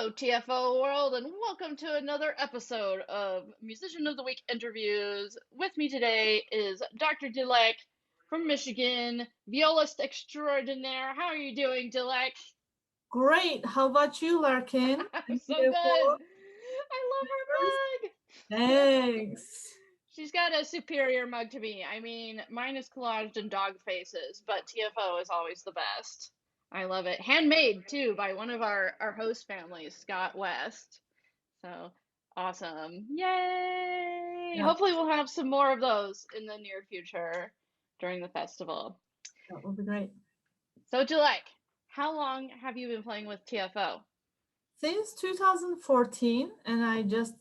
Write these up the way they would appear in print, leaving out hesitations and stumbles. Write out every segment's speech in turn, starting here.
Hello, TFO world, and welcome to another episode of Musician of the Week interviews. With me today is Dr. Dilek from Michigan, violist extraordinaire. How are you doing, Dilek? Great. How about you, Larkin? I'm And so good. beautiful. I love her mug. Thanks. She's got a superior mug to me. I mean, mine is collaged in dog faces, but TFO is always the best. I love it. Handmade too by one of our host families, Scott West. So awesome. Yay! Yeah, Hopefully we'll have some more of those in the near future during the festival. that would be great. So Jalek, how long have you been playing with TFO? Since 2014, and I just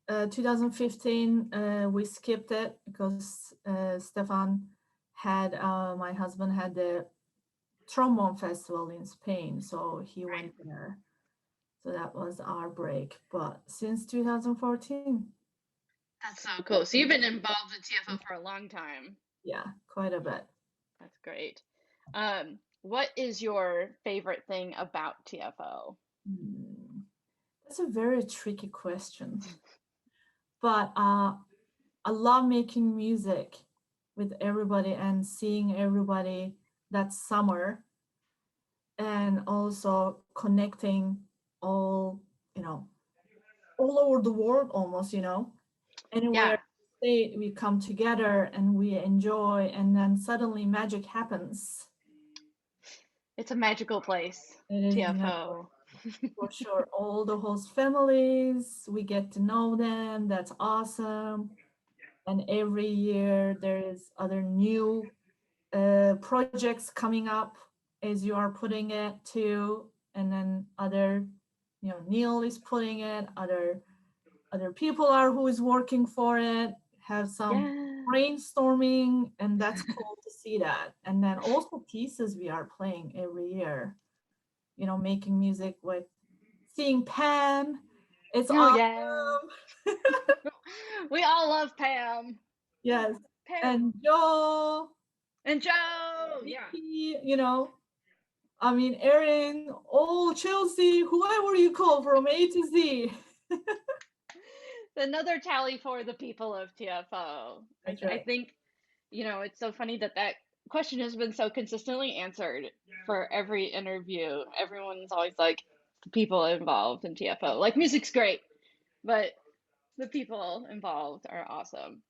2015 we skipped it because Stefan had my husband had the trombone festival in Spain, so he Right. went there. So that was our break. But since 2014, That's so cool. So you've been involved with TFO for a long time. yeah, quite a bit. That's great. What is your favorite thing about TFO? Hmm, That's a very tricky question. But I love making music with everybody and seeing everybody that summer, and also connecting all, you know, all over the world almost, anywhere Yeah, state we come together and we enjoy, and then suddenly magic happens. it's a magical place, It is magical. TFO. For sure. All the host families, we get to know them. That's awesome. And every year there is other new projects coming up as you are putting it too, and then other, Neil is putting it, other people are who is working for it, have some Yeah. brainstorming, and that's cool to see that. And then also pieces we are playing every year, making music with, seeing Pam, it's Oh yeah. awesome. We all love Pam. Yes. Pam And Joe, and Joe. Yeah. Vicky, I mean, Erin, oh, Chelsea, whoever you call from A to Z. Another tally for the people of TFO. That's I right. think, it's so funny that that question has been so consistently answered for every interview. Everyone's always like, the people involved in TFO. Like, music's great, but the people involved are awesome.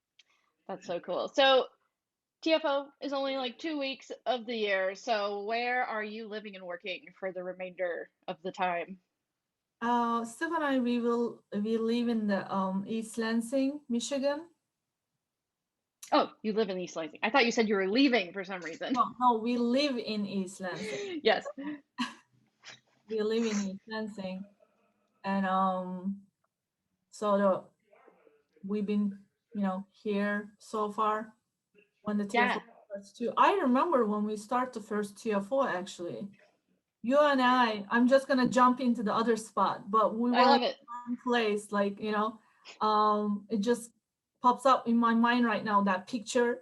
That's so cool. So, TFO is only like 2 weeks of the year. So, where are you living and working for the remainder of the time? Steph and I, we live in the East Lansing, Michigan. Oh, you live in East Lansing. I thought you said you were leaving for some reason. No, no, we live in East Lansing. Yes. We live in East Lansing, and so we've been, here so far when the TFO Yeah, starts too. I remember when we start the first TFO actually. You and I'm just gonna jump into the other spot, but we I were in love it. one place, like, it just pops up in my mind right now, that picture,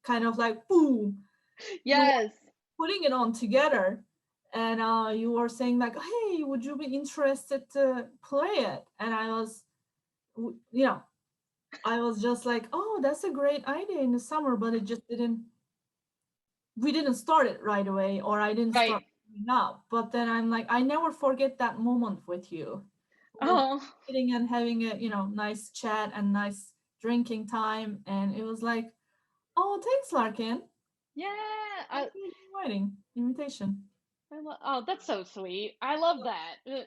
kind of like boom, you were Yes. putting it on together, and you were saying like, hey, would you be interested to play it? And I was, you know, I was just like, oh, that's a great idea in the summer, but it just didn't, we didn't start it right away, or I didn't Right. start up. But then I'm like, I never forget that moment with you. We're Oh, sitting and having a, nice chat and nice drinking time. And it was like, oh, thanks, Larkin. yeah. Thanks for the invitation. Oh, that's so sweet. I love that.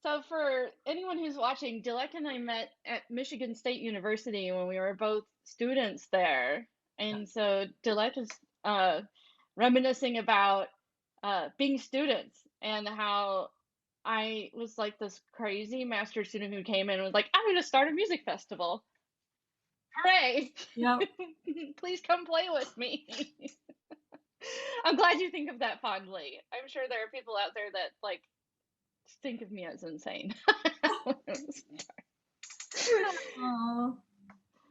So for anyone who's watching, Dilek and I met at Michigan State University when we were both students there. Yeah. And so Dilek is uh, reminiscing about being students and how I was like this crazy master student who came in and was like, I'm going to start a music festival. Hooray! Yeah. Please come play with me. I'm glad you think of that fondly. I'm sure there are people out there that like think of me as insane. Uh,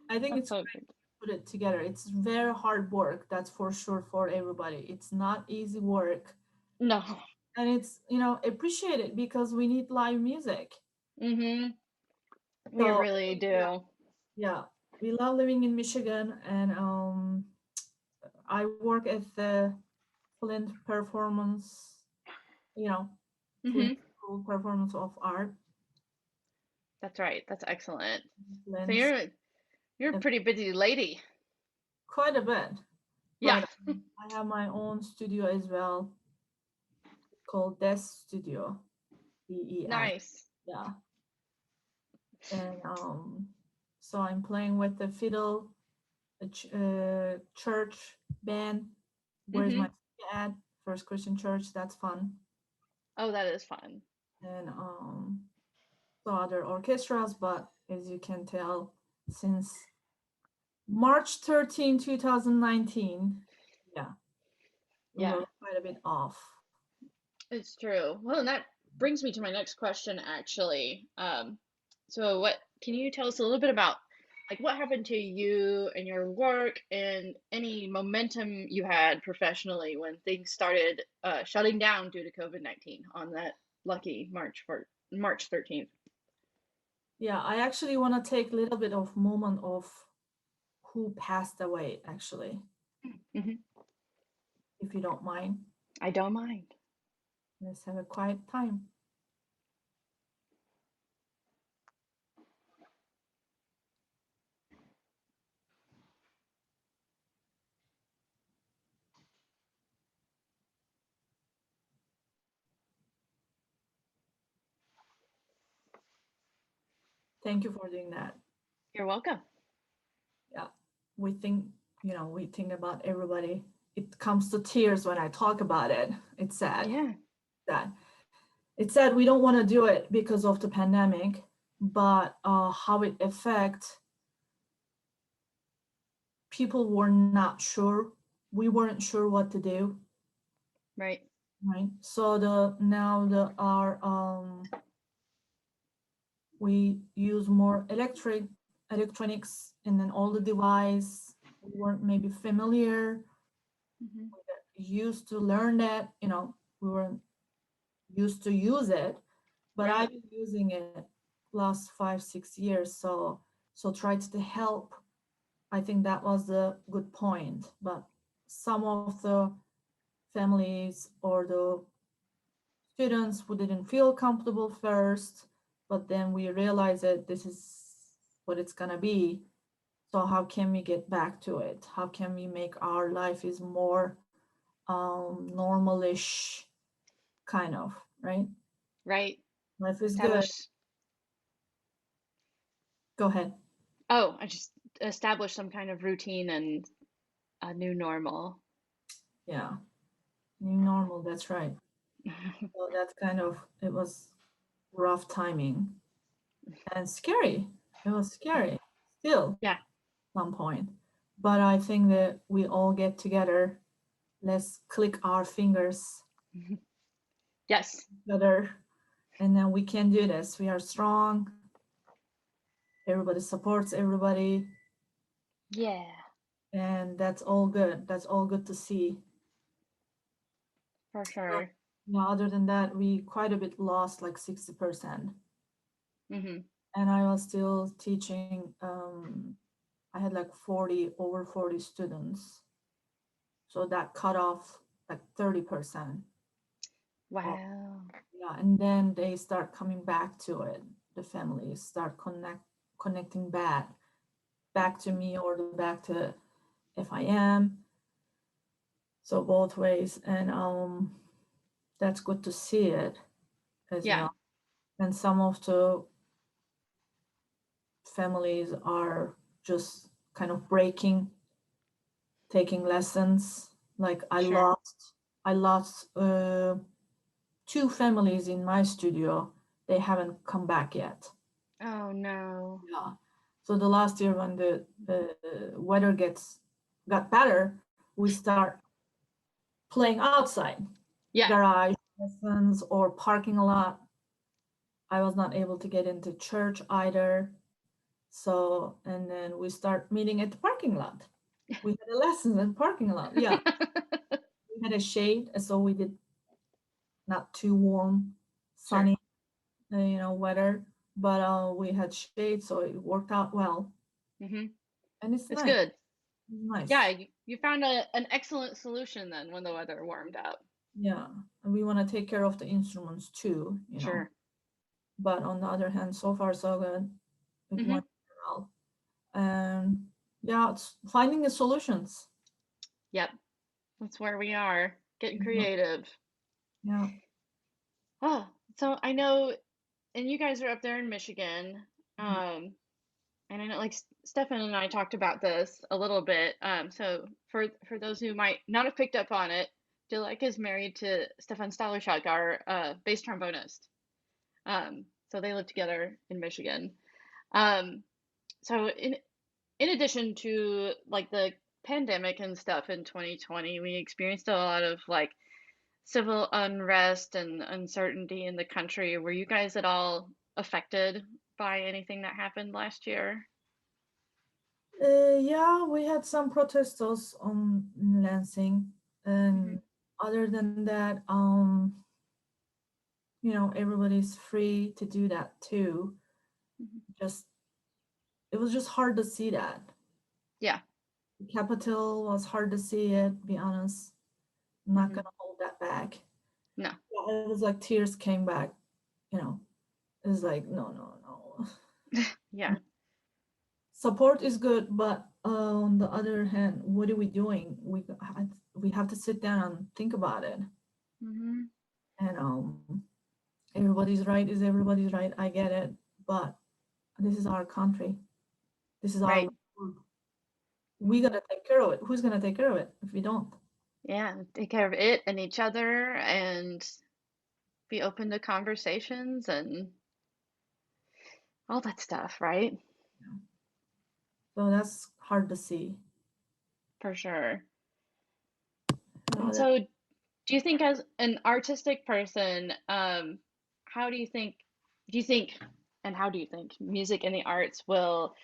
I think That's it's so great good. to put it together. It's very hard work, that's for sure, for everybody. It's not easy work. No, And it's, appreciate it because we need live music. Mm-hmm. We So really yeah, do. yeah, we love living in Michigan, and I work at the Flint Performance, you know, Flint Mm-hmm. School Performance of Art. That's right. That's excellent. So Flint, you're a uh, pretty busy lady. quite a bit, Yeah. but I have my own studio as well called Des Studio, DES. Nice. Yeah, and so I'm playing with the fiddle, church band. Where's my Mm-hmm. at First Christian Church? That's fun, Oh, that is fun. and so other orchestras. But as you can tell, since March 13, 2019, yeah, we Yeah, were quite a bit off. it's true. Well, and that brings me to my next question, actually. So what can you tell us a little bit about like what happened to you and your work and any momentum you had professionally when things started shutting down due to COVID-19 on that lucky March 13th? Yeah, I actually want to take a little bit of moment of who passed away, actually, Hmm. if you don't mind. I don't mind. Let's have a quiet time. Thank you for doing that. You're welcome. Yeah, we think, we think about everybody. It comes to tears when I talk about it. It's sad. Yeah, Sad. It's sad we don't want to do it because of the pandemic, but how it affects people were not sure. We weren't sure what to do, right, right? So the now the our we use more electronics, and then all the device we weren't maybe familiar, hmm, used to learn that, we weren't used to use it, but I've right, been using it last 5 6 years. So tried to help. I think that was the good point, but some of the families or the students who didn't feel comfortable first, but then we realized that this is what it's gonna be. So how can we get back to it? How can we make our life is more normalish, kind of, right? right. Life is good. Establish. Go ahead. Oh, I just established some kind of routine and a new normal. Yeah, new normal. That's right. So that's kind of, it was rough timing and scary. It was scary still Yeah. some point. But I think that we all get together. Let's click our fingers Yes. together, and then we can do this. We are strong. Everybody supports everybody, Yeah, and that's all good. That's all good to see. for Uh, sure. Other than that, we quite a bit lost, like 60%. Hmm. And I was still teaching. I had like over 40 students. So that cut off like 30%. Of, Wow. yeah, and then they start coming back to it. The families start connecting back to me, or back to FIM. So both ways, and that's good to see it as Yeah, well. And some of the families are just kind of breaking, taking lessons. Like sure. I lost two families in my studio. They haven't come back yet. Oh no. Yeah. So the last year, when the weather got better, we start playing outside, Yeah. garage lessons or parking lot. I was not able to get into church either. So, and then we start meeting at the parking lot. We had a lesson in parking lot. Yeah, we had a shade, so we did not too warm, Sure. sunny, weather. but we had shade, so it worked out well, Hmm. and it's It's nice. good. It's Yeah, nice. you found an excellent solution then when the weather warmed up. Yeah, and we want to take care of the instruments too, Sure. But on the other hand, so far so good. It Hmm. went well, and yeah, it's finding the solutions. Yep. That's where we are, getting Mhm. creative. Yeah. Oh, so I know, and you guys are up there in Michigan. Mhm. And I know, like Stefan and I talked about this a little bit. So for those who might not have picked up on it, Dilek is married to Stefan Stolarchuk, our bass trombonist. So they live together in Michigan. Um, so in addition to like the pandemic and stuff in 2020, we experienced a lot of like civil unrest and uncertainty in the country. Were you guys at all affected by anything that happened last year? Yeah, we had some protesters on in Lansing, Hmm. and other than that, everybody's free to do that too. Hmm. Just it was just hard to see that. Yeah. The capital was hard to see it, be honest. I'm not Hmm. gonna hold that back. No. Yeah, it was like tears came back, you know. It was like, no, no, no. Yeah. Support is good, but on the other hand, what are we doing? We have to sit down and think about it. Hmm. And everybody's right is everybody's right. I get it, but this is our country. This is our Right. world. We Hmm. gotta take care of it. Who's gonna take care of it if we don't? Yeah. Take care of it and each other and be open to conversations and all that stuff, right? So that's hard to see. For sure. And That, so, do you think, as an artistic person, how do you think, and how do you think music and the arts will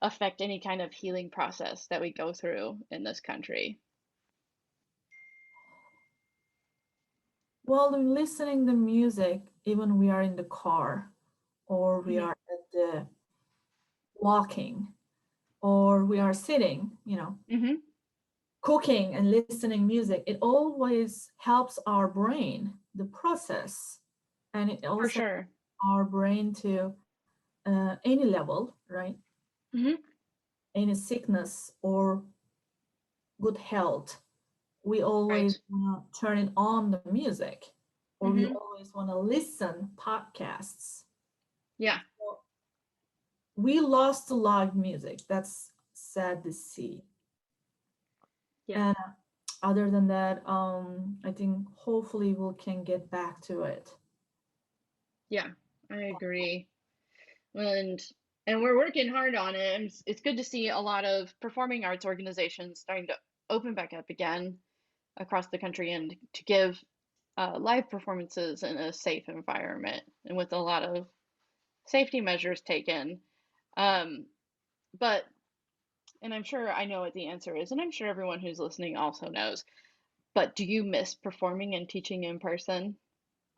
affect any kind of healing process that we go through in this country? well, in listening to music, even we are in the car or we Hmm. are at the walking or we are sitting, Hmm. cooking and listening music, it always helps our brain, the process, and it For also sure. our brain to any level, right? Hmm. Any sickness or good health, we always Right. want to turn it on the music, or we Hmm. always want to listen podcasts. Yeah. So we lost the live music. That's sad to see. Yeah. And other than that, I think hopefully we can get back to it. Yeah. I agree. And we're working hard on it. And it's good to see a lot of performing arts organizations starting to open back up again across the country and to give live performances in a safe environment and with a lot of safety measures taken. Um, but, and I'm sure I know what the answer is, and I'm sure everyone who's listening also knows, but do you miss performing and teaching in person?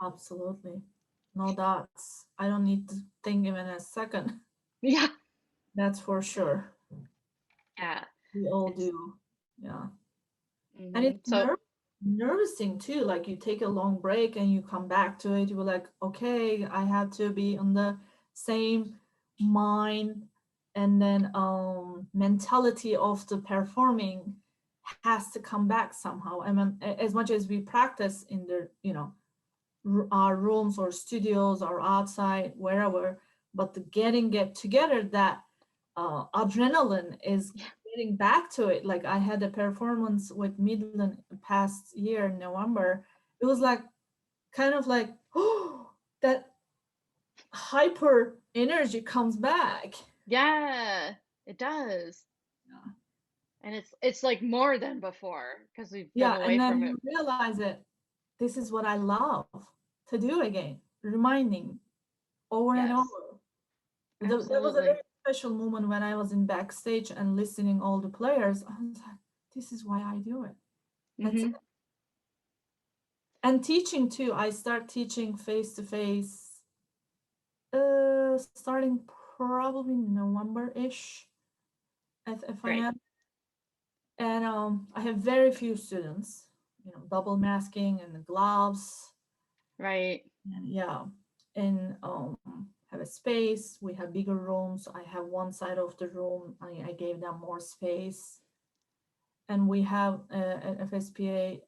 Absolutely. No doubts. I don't need to think even a second. Yeah. That's for sure. Yeah. We all It's, do. Yeah. And it's so, nervousing too. Like you take a long break and you come back to it. You're like, okay, I have to be on the same mind and then mentality of the performing has to come back somehow. I mean, as much as we practice in the, our rooms or studios or outside, wherever, but the get together, that adrenaline is yeah. getting back to it. Like I had a performance with Midland past year in November. It was like kind of like, oh, that hyper energy comes back. Yeah, it does. Yeah. And it's like more than before because we've been Yeah, away and then from it. you realize it. This is what I love to do again, reminding over and Yes, over. There was a absolutely. very special moment when I was in backstage and listening all the players. I was like, this is why I do it. That's it. Hmm. And teaching too. I start teaching face to face starting probably November-ish at Great. FIM. And I have very few students, double masking and the gloves. Right. And yeah, and have a space. We have bigger rooms. I have one side of the room. I gave them more space. And we have at FSPA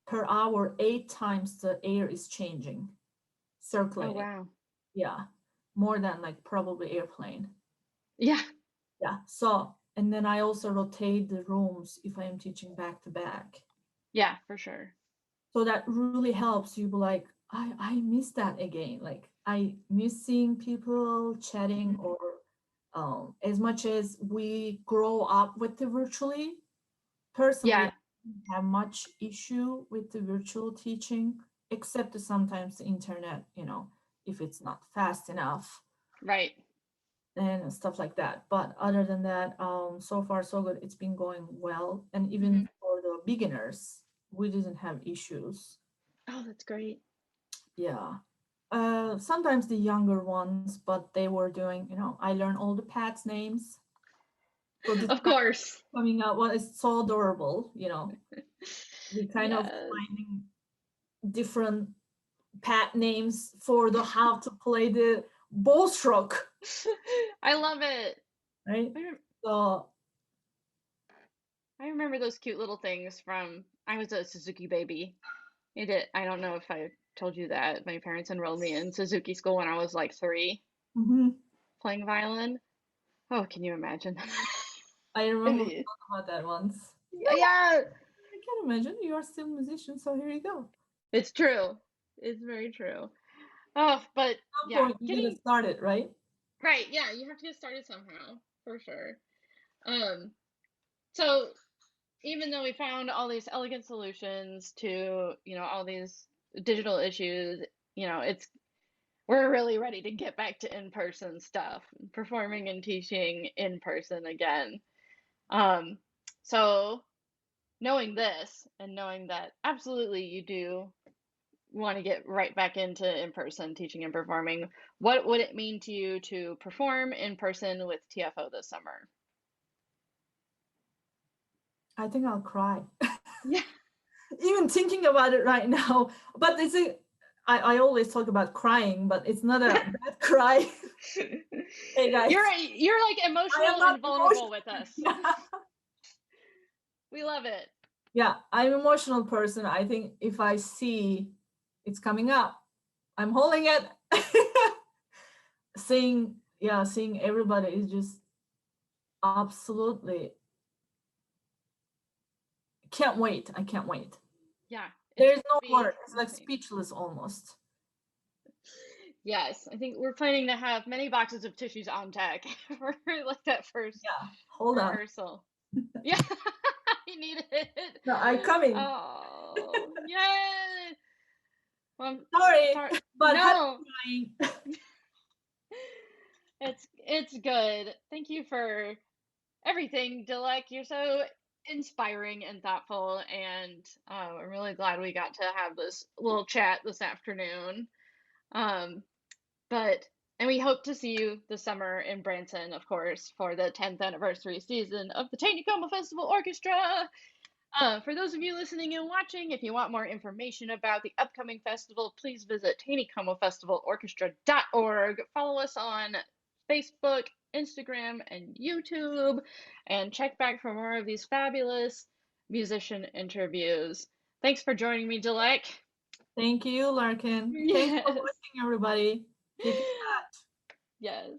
per hour, 8 times the air is changing, Oh, circulating. wow. Yeah, more than like probably airplane. Yeah. Yeah. So, and then I also rotate the rooms if I am teaching back to back. Yeah, for sure. So that really helps you be like, I miss that again. Like I miss seeing people chatting, or as much as we grow up with the virtually, personally, I Yeah. don't have much issue with the virtual teaching, except sometimes the internet, if it's not fast enough Right. and stuff like that. But other than that, so far so good. It's been going well, and Hmm. even for the beginners, we didn't have issues. Oh, that's great. Yeah. Sometimes the younger ones, but they were doing, I learned all the pets names. So this Of time course. coming out, well, it's so adorable, we kind of Yes. finding different pet names for the how to play the bow stroke, I love it. right? I, rem- So, I remember those cute little things from I was a Suzuki baby. I don't know if I told you that. My parents enrolled me in Suzuki school when I was like 3, mhm. playing violin. Oh, can you imagine? I remember we Maybe. talked about that once. Yeah, I can imagine you are still a musician, so here you go. it's true. It's very true. Oh, but At some yeah, point, you gotta getting start it, right? right. Yeah, you have to get started somehow, for sure. Um, so even though we found all these elegant solutions to, all these digital issues, it's we're really ready to get back to in-person stuff, performing and teaching in person again. Um, so knowing this and knowing that absolutely you do want to get right back into in-person teaching and performing, what would it mean to you to perform in person with TFO this summer? I think I'll cry. Yeah. Even thinking about it right now. But I always talk about crying, but it's not a bad cry. Hey You're guys, you're like I am emotional not and vulnerable emotional. with us. Yeah. We love it. Yeah, I'm an emotional person. I think if I see it's coming up, I'm holding it. Seeing everybody is just absolutely can't wait. I can't wait. Yeah, it's There's gonna no word. be It's like insane. speechless almost. Yes, I think we're planning to have many boxes of tissues on deck for like that first Yeah. Hold on. rehearsal. Yeah, you need it. No, I coming. Oh, yay! Well, Sorry, sorry. but happy No, crying. it's good. Thank you for everything, Dilek. You're so inspiring and thoughtful, and I'm really glad we got to have this little chat this afternoon. Um, but and we hope to see you this summer in Branson, of course, for the 10th anniversary season of the Tacoma Festival Orchestra. For those of you listening and watching, if you want more information about the upcoming festival, please visit TanyComoFestivalOrchestra.org. Follow us on Facebook, Instagram, and YouTube, and check back for more of these fabulous musician interviews. Thanks for joining me, Dilek. Thank you, Larkin. Thanks for Yes. watching, everybody. Keep in touch. Yes.